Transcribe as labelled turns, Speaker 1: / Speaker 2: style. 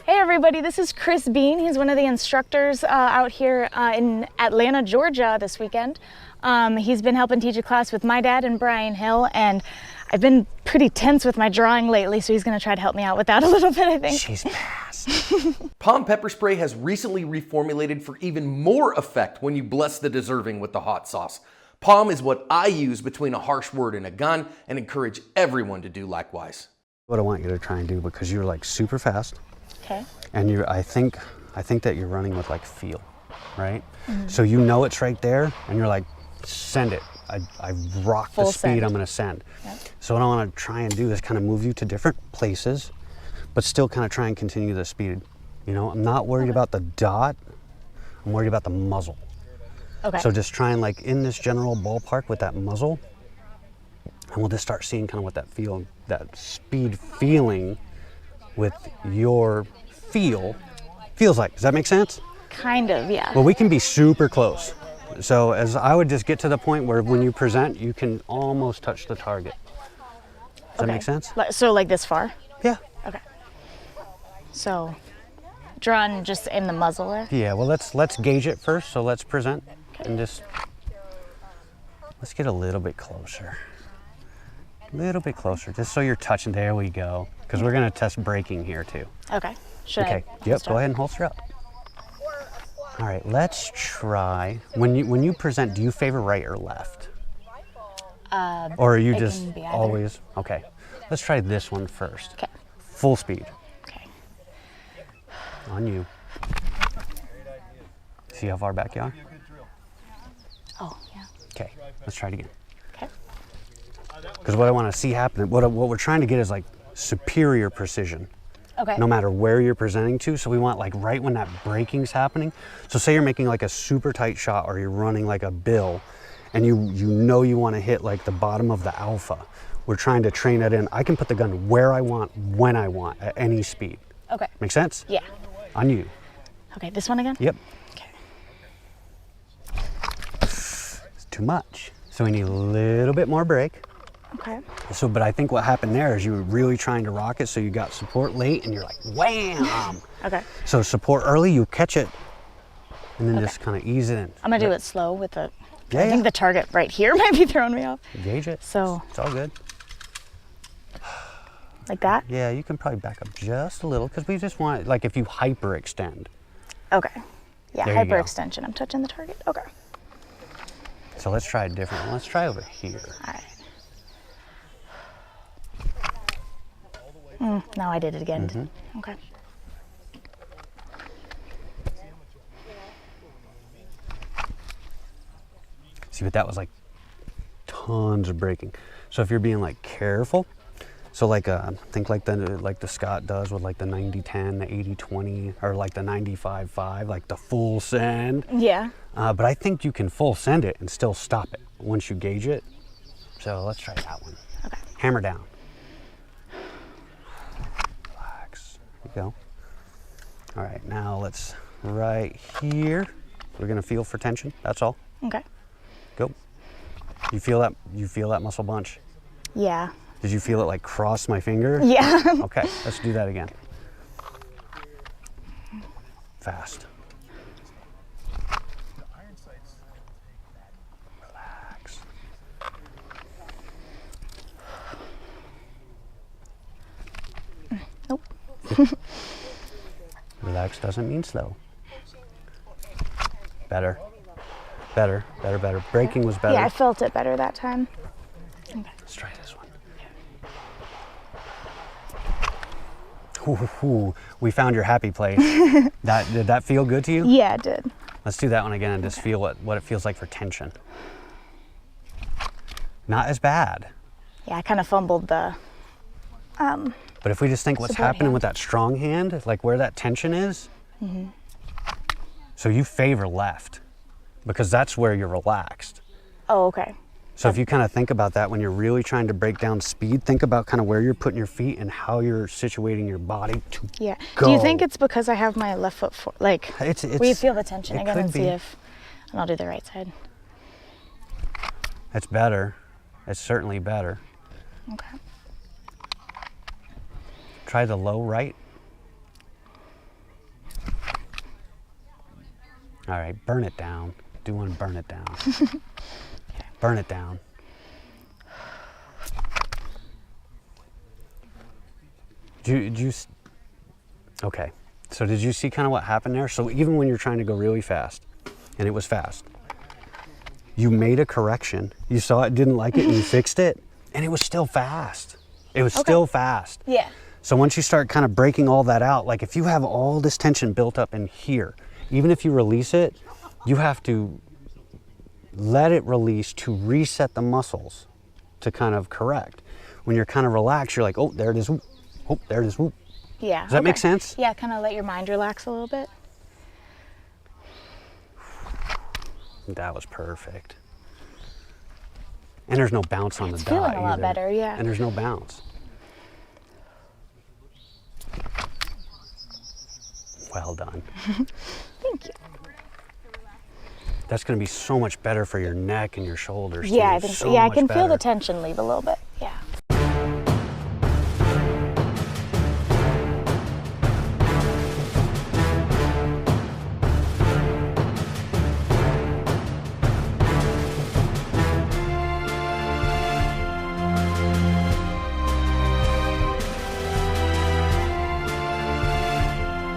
Speaker 1: Hey everybody, this is Chris Bean. He's one of the instructors out here in Atlanta, Georgia this weekend. He's been helping teach a class with my dad and Brian Hill, and I've been pretty tense with my drawing lately, so he's gonna try to help me out with that a little bit, I think.
Speaker 2: She's fast. POM pepper spray has recently reformulated for even more effect when you bless the deserving with the hot sauce. POM is what I use between a harsh word and a gun, and encourage everyone to do likewise.
Speaker 3: What I want you to try and do, because you're like super fast.
Speaker 1: Okay.
Speaker 3: And I think that you're running with like feel, right? Mm-hmm. So you know it's right there, and you're like, send it. I rock the speed send. I'm gonna send. Yep. So what I wanna try and do is kind of move you to different places, but still kind of try and continue the speed. You know, I'm not worried about the dot, I'm worried about the muzzle.
Speaker 1: Okay.
Speaker 3: So just try and like in this general ballpark with that muzzle, and we'll just start seeing kind of what that speed feeling with your feels like. Does that make sense?
Speaker 1: Kind of, yeah.
Speaker 3: Well, we can be super close. So as I would just get to the point where when you present, you can almost touch the target. Does that make sense?
Speaker 1: So like this far?
Speaker 3: Yeah.
Speaker 1: Okay. So drawn just in the muzzle there?
Speaker 3: Yeah, well let's gauge it first. So let's present and just, let's get a little bit closer. A little bit closer, just so you're touching. There we go. Because we're gonna test braking here too.
Speaker 1: Okay. Should I?
Speaker 3: Yep. Go ahead and holster up. All right. Let's try. When you present, do you favor right or left? Or are you just always okay? Let's try this one first.
Speaker 1: Okay.
Speaker 3: Full speed.
Speaker 1: Okay.
Speaker 3: On you. See how far back you are?
Speaker 1: Oh yeah.
Speaker 3: Okay. Let's try it again.
Speaker 1: Okay.
Speaker 3: Because what I want to see happen, what we're trying to get is like superior precision.
Speaker 1: Okay.
Speaker 3: No matter where you're presenting to. So we want like right when that braking's happening. So say you're making like a super tight shot, or you're running like a bill, and you know you want to hit like the bottom of the alpha. We're trying to train that in. I can put the gun where I want, when I want, at any speed.
Speaker 1: Okay.
Speaker 3: Make sense?
Speaker 1: Yeah.
Speaker 3: On you.
Speaker 1: Okay, this one again?
Speaker 3: Yep.
Speaker 1: Okay.
Speaker 3: It's too much. So we need a little bit more brake.
Speaker 1: Okay.
Speaker 3: So, but I think what happened there is you were really trying to rock it, so you got support late, and you're like, wham!
Speaker 1: Okay.
Speaker 3: So support early, you catch it, and then just kind of ease it in.
Speaker 1: I'm gonna do it slow with the,
Speaker 3: Yeah,
Speaker 1: I think the target right here might be throwing me off.
Speaker 3: Gauge it.
Speaker 1: So.
Speaker 3: It's all good.
Speaker 1: Like that?
Speaker 3: Yeah, you can probably back up just a little, because we just want, like if you hyperextend.
Speaker 1: Okay. Yeah,
Speaker 3: There you go.
Speaker 1: hyperextension. I'm touching the target. Okay.
Speaker 3: So let's try a different one. Let's try over here.
Speaker 1: All right. Now I did it again.
Speaker 3: Mm-hmm.
Speaker 1: Okay.
Speaker 3: See, but that was like tons of braking. So if you're being like careful, so like think like the Scott does with like the 90-10, the 80-20, or like the 95-5, like the full send.
Speaker 1: Yeah.
Speaker 3: But I think you can full send it and still stop it once you gauge it. So let's try that one.
Speaker 1: Okay.
Speaker 3: Hammer down. Relax. There you go. All right, now let's right here. We're gonna feel for tension. That's all.
Speaker 1: Okay.
Speaker 3: Go. You feel that? You feel that muscle bunch?
Speaker 1: Yeah.
Speaker 3: Did you feel it like cross my finger?
Speaker 1: Yeah.
Speaker 3: Okay, let's do that again. Fast. Relax.
Speaker 1: Nope.
Speaker 3: Relax doesn't mean slow. Better. Better, better, better. Braking was better.
Speaker 1: Yeah, I felt it better that time. Okay.
Speaker 3: Let's try this one. Ooh, we found your happy place. Did that feel good to you?
Speaker 1: Yeah, it did.
Speaker 3: Let's do that one again and just feel what it feels like for tension. Not as bad.
Speaker 1: Yeah, I kind of fumbled the.
Speaker 3: But if we just think what's
Speaker 1: Support
Speaker 3: happening
Speaker 1: hand.
Speaker 3: with that strong hand, like where that tension is. So you favor left, because that's where you're relaxed.
Speaker 1: Oh, okay.
Speaker 3: So if you kind of think about that when you're really trying to break down speed, think about kind of where you're putting your feet and how you're situating your body to go.
Speaker 1: Do you think it's because I have my left foot like?
Speaker 3: It's
Speaker 1: will you feel the tension
Speaker 3: it
Speaker 1: again
Speaker 3: could
Speaker 1: and see
Speaker 3: be.
Speaker 1: if? And I'll do the right side.
Speaker 3: It's better. It's certainly better.
Speaker 1: Okay.
Speaker 3: Try the low right. All right, burn it down. Do one, burn it down. Burn it down. Okay, so did you see kind of what happened there? So even when you're trying to go really fast, and it was fast, you made a correction. You saw it, didn't like it, and you fixed it, and it was still fast. It was still fast.
Speaker 1: Yeah.
Speaker 3: So once you start kind of breaking all that out, like if you have all this tension built up in here, even if you release it, you have to let it release to reset the muscles to kind of correct. When you're kind of relaxed, you're like, oh, there it is. Whoop. Oh, there it is. Whoop.
Speaker 1: Yeah.
Speaker 3: Does that make sense?
Speaker 1: Yeah, kind of let your mind relax a little bit.
Speaker 3: That was perfect. And there's no bounce on the dot
Speaker 1: Feeling a lot
Speaker 3: either.
Speaker 1: better, yeah.
Speaker 3: And there's no bounce. Well done.
Speaker 1: Thank you.
Speaker 3: That's going to be so much better for your neck and your shoulders.
Speaker 1: Yeah,
Speaker 3: too.
Speaker 1: I think so.
Speaker 3: So
Speaker 1: Yeah, I
Speaker 3: much
Speaker 1: can feel the
Speaker 3: better.
Speaker 1: tension leave a little bit.